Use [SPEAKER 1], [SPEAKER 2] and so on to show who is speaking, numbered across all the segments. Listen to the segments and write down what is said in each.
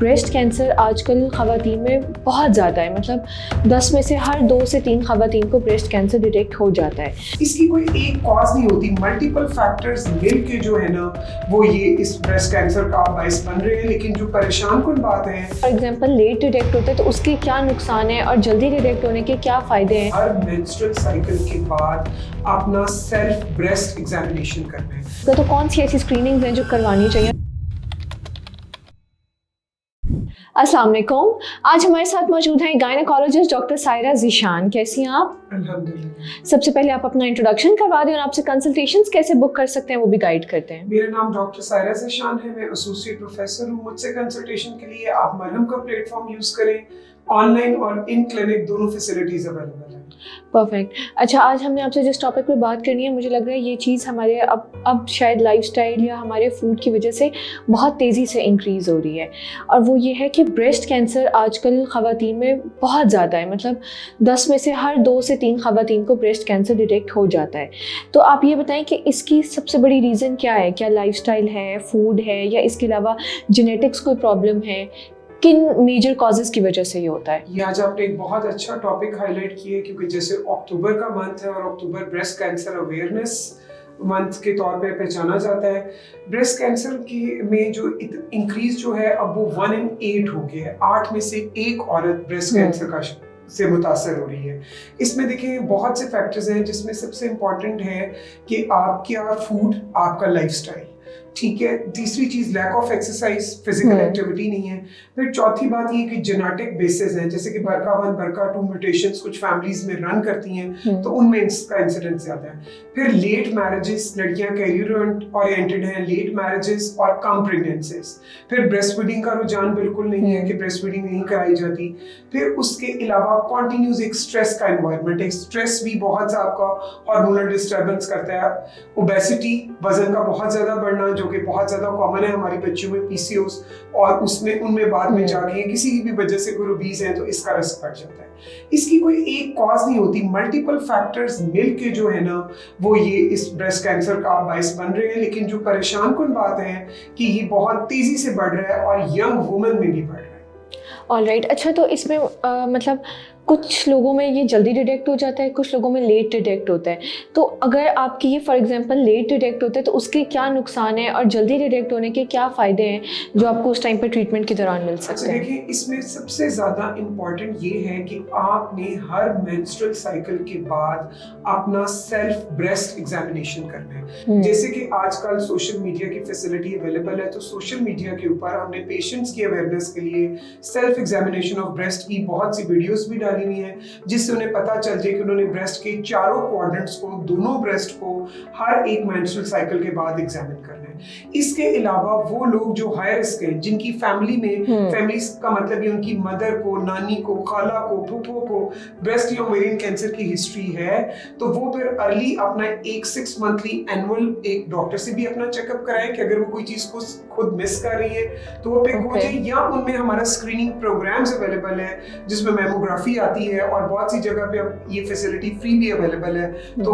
[SPEAKER 1] Breast cancer आजकल ख़वातीन में बहुत ज़्यादा है, मतलब 10 में से हर 2 से 3 ख़वातीन को ब्रेस्ट कैंसर डिटेक्ट हो जाता है।
[SPEAKER 2] इसकी कोई एक कॉज नहीं होती, मल्टीपल फैक्टर्स मिलके जो है ना वो ये इस ब्रेस्ट कैंसर का बायस बन रहे हैं। लेकिन जो परेशान कुन बात है,
[SPEAKER 1] फॉर एग्जांपल लेट डिटेक्ट होता है तो उसके क्या नुकसान है और जल्दी डिटेक्ट होने के क्या फ़ायदे हैं।
[SPEAKER 2] हर मेंस्ट्रुअल साइकिल के बाद अपना सेल्फ ब्रेस्ट एग्जामिनेशन करना है।
[SPEAKER 1] तो कौन सी ऐसी स्क्रीनिंग्स हैं जो करवानी चाहिए? अस्सलाम वालेकुम। आज हमारे साथ मौजूद हैं गायनेकोलॉजिस्ट डॉक्टर सायरा ज़ीशान। कैसी हैं आप?
[SPEAKER 2] अल्हम्दुलिल्लाह।
[SPEAKER 1] सबसे पहले आप अपना इंट्रोडक्शन करवा दें और आपसे कंसल्टेशंस कैसे बुक कर सकते हैं वो भी गाइड करते हैं।
[SPEAKER 2] मेरा नाम डॉक्टर सायरा ज़ीशान है, मैं एसोसिएट प्रोफेसर हूँ। मुझसे कंसल्टेशन के लिए आप मरहम का प्लेटफॉर्म यूज़ करें। ऑनलाइन और इन क्लिनिक दोनों फैसिलिटीज़ अवेलेबल हैं।
[SPEAKER 1] परफेक्ट। अच्छा, आज हमने आपसे जिस टॉपिक पे बात करनी है, मुझे लग रहा है ये चीज़ हमारे अब शायद लाइफस्टाइल या हमारे फूड की वजह से बहुत तेज़ी से इंक्रीज़ हो रही है, और वो ये है कि ब्रेस्ट कैंसर आजकल ख़वातीन में बहुत ज़्यादा है, मतलब 10 में से हर 2 से 3 ख़वातीन को ब्रेस्ट कैंसर डिटेक्ट हो जाता है। तो आप ये बताएं कि इसकी सबसे बड़ी रीज़न क्या है? क्या लाइफस्टाइल है, फूड है, या इसके अलावा जेनेटिक्स कोई प्रॉब्लम है? किन मेजर कॉजेज़ की वजह से ये होता है?
[SPEAKER 2] ये आज आपने एक बहुत अच्छा टॉपिक हाईलाइट किया है, क्योंकि जैसे अक्टूबर का मंथ है और अक्टूबर ब्रेस्ट कैंसर अवेयरनेस मंथ के तौर पे पहचाना जाता है। ब्रेस्ट कैंसर की में जो इंक्रीज जो है अब वो 1 in 8 हो गया है। 8 में से 1 औरत ब्रेस्ट कैंसर का से मुतासर हो रही है। इसमें देखिए बहुत से फैक्टर्स हैं, जिसमें सबसे इम्पॉर्टेंट है कि आपका फूड, आपका लाइफस्टाइल, ठीक है। तीसरी चीज lack of exercise, physical activity नहीं है। फिर चौथी बात ये कि जेनेटिक बेसिस हैं, जैसे कि BRCA1 BRCA2 म्यूटेशंस कुछ फैमिलीज में रन करती हैं, तो उनमें इसका इंसिडेंस ज्यादा है। फिर लेट मैरिजेस, लड़कियां कैरियर ओरिएंटेड हैं, लेट मैरिजेस और कम प्रेगनेंसीज। फिर ब्रेस्ट फीडिंग का रुझान बिल्कुल नहीं है कि ब्रेस्ट फीडिंग नहीं कराई जाती। फिर उसके अलावा कॉन्टिन्यूस एक स्ट्रेस का एनवायरनमेंट, एक स्ट्रेस भी बहुत सा आपका हार्मोनल डिस्टर्बेंस करता है। ओबेसिटी, वजन का बहुत ज्यादा बढ़ना, जो कि बहुत ज्यादा कॉमन है हमारी बच्चियों में, PCOS, और उसमें उनमें बाद में जाके किसी भी वजह से कोई ओबीस है तो इसका रिस्क बढ़ जाता है। इसकी कोई एक कॉज नहीं होती, मल्टीपल फैक्टर्स मिलके जो है ना वो ये इस ब्रेस्ट कैंसर का बायस बन रहे हैं। लेकिन जो परेशान कुन बात है कि ये बहुत तेजी से बढ़ रहा है और यंग वुमेन में भी बढ़ रहा है।
[SPEAKER 1] ऑलराइट। अच्छा, तो इसमें मतलब कुछ लोगों में ये जल्दी डिटेक्ट हो जाता है, कुछ लोगों में लेट डिटेक्ट होता है। तो अगर आपकी ये फॉर एग्जांपल लेट डिटेक्ट होता है तो उसके क्या नुकसान है और जल्दी डिटेक्ट होने के क्या फ़ायदे हैं जो आपको उस टाइम पर ट्रीटमेंट के दौरान मिल सकते हैं?
[SPEAKER 2] देखिए, इसमें सबसे ज़्यादा इम्पॉर्टेंट ये है कि आपने हर मेंस्ट्रुअल साइकिल के बाद अपना सेल्फ ब्रेस्ट एग्जामिनेशन करना है। जैसे कि आजकल सोशल मीडिया की फैसिलिटी अवेलेबल है, तो सोशल मीडिया के ऊपर हमने पेशेंट्स की अवेयरनेस के लिए सेल्फ एग्जामिनेशन ऑफ ब्रेस्ट की बहुत सी वीडियोस भी डाली हुई है, जिससे उन्हें पता चल जाए कि उन्होंने ब्रेस्ट के चारों क्वाड्रेंट्स को, दोनों ब्रेस्ट को हर एक मेंस्ट्रुअल साइकिल के बाद एग्जामिन करना है। इसके अलावा वो लोग जो हाई रिस्क हैं, जिनकी फैमिली में, फैमिली का मतलब ये उनकी मदर को, नानी को, खाला को, फूफो को ब्रेस्ट या ओवेरियन कैंसर की हिस्ट्री है, तो वो फिर अर्ली अपना एक 6 मंथली एनुअल एक डॉक्टर से भी अपना चेकअप कराएं कि अगर वो कोई चीज को खुद मिस कर रही है तो वो पिक हो जाए। या उनमें हमारा स्क्रीनिंग प्रोग्राम्स अवेलेबल है, जिसमें मैमोग्राफी आती है और बहुत सी जगह पे अब ये फैसिलिटी फ्री भी अवेलेबल है, तो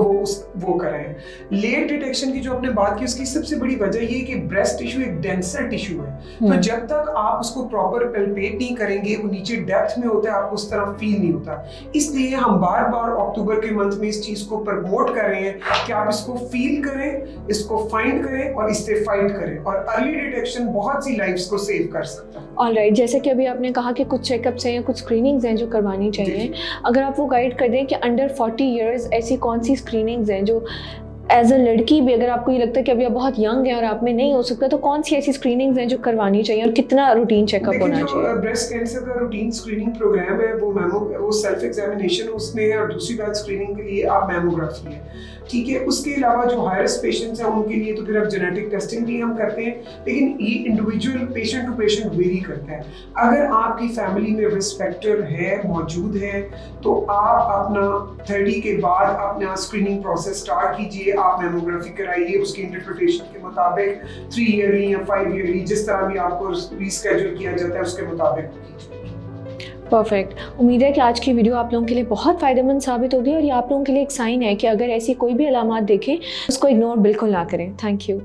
[SPEAKER 2] वो कराएं। लेट डिटेक्शन की जो आपने बात की, उसकी सबसे बड़ी वजह ये है कि ब्रेस्ट टिश्यू एक डेंसर टिश्यू है, तो जब तक आप उसको प्रॉपर पैल्पेट नहीं करेंगे, वो नीचे डेप्थ में होता है, आपको उस तरह फील नहीं होता। इसलिए हम बार बार अक्टूबर के मंथ में इस चीज को प्रमोट कर रहे हैं कि आप इसको फील करें, इसको फाइंड करें और इससे फाइट करें, और अर्ली डिटेक्शन बहुत सी लाइफ्स को सेव कर सकता है।
[SPEAKER 1] ऑलराइट। जैसे कि अभी आपने कहा कि कुछ चेकअप्स हैं या कुछ स्क्रीनिंग्स हैं जो करवानी चाहिए, अगर आप वो गाइड कर दें कि अंडर 40 इयर्स ऐसी कौन सी स्क्रीनिंग्स हैं जो एज अ लड़की भी, अगर आपको ये लगता है कि अभी आप बहुत यंग हैं और आप में नहीं हो सकता, तो कौन सी ऐसी स्क्रीनिंग्स हैं जो करवानी चाहिए और कितना रूटीन चेकअप होना चाहिए?
[SPEAKER 2] ब्रेस्ट कैंसर का रूटीन स्क्रीनिंग प्रोग्राम है, वो सेल्फ एग्जामिनेशन उसमें है, और दूसरी बात स्क्रीनिंग के लिए आप मैमोग्राफी है, ठीक है। उसके अलावा जो हाई रिस्क पेशेंट्स हैं उनके लिए तो फिर अब जेनेटिक टेस्टिंग भी हम करते हैं, लेकिन ये individual patient to patient vary करता है। अगर आपकी फैमिली में रिस्क फैक्टर है, मौजूद है, तो आप अपना 30 के बाद अपना स्क्रीनिंग प्रोसेस स्टार्ट कीजिए। आप मैमोग्राफी कराइए, उसकी इंटरप्रिटेशन के मुताबिक 3 ईयरली या 5 ईयरली, जिस तरह भी आपको रीस्केड्यूल किया जाता है उसके मुताबिक कीजिए।
[SPEAKER 1] परफेक्ट। उम्मीद है कि आज की वीडियो आप लोगों के लिए बहुत फ़ायदेमंद साबित होगी, और ये आप लोगों के लिए एक साइन है कि अगर ऐसी कोई भी अलामात देखें उसको इग्नोर बिल्कुल ना करें। Thank you.